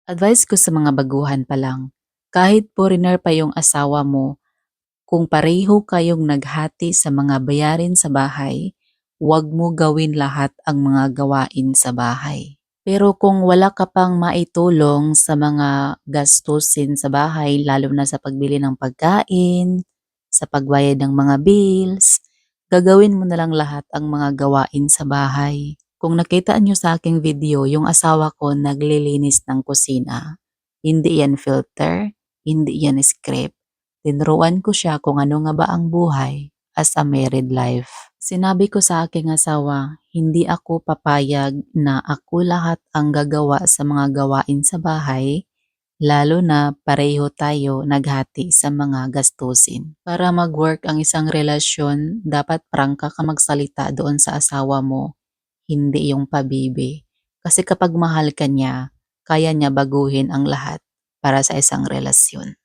Advice ko sa mga baguhan pa lang, kahit foreigner pa yung asawa mo, kung pareho kayong naghati sa mga bayarin sa bahay, huwag mo gawin lahat ang mga gawain sa bahay. Pero kung wala ka pang maitulong sa mga gastusin sa bahay, lalo na sa pagbili ng pagkain, sa pagbayad ng mga bills, gagawin mo na lang lahat ang mga gawain sa bahay. Kung nakita nyo sa aking video, yung asawa ko naglilinis ng kusina. Hindi yan filter, hindi yan script. Tinuruan ko siya kung ano nga ba ang buhay as a married life. Sinabi ko sa aking asawa, hindi ako papayag na ako lahat ang gagawa sa mga gawain sa bahay, lalo na pareho tayo naghati sa mga gastusin. Para mag-work ang isang relasyon, dapat prangka ka magsalita doon sa asawa mo, hindi yung pabibi. Kasi kapag mahal ka niya, kaya niya baguhin ang lahat para sa isang relasyon.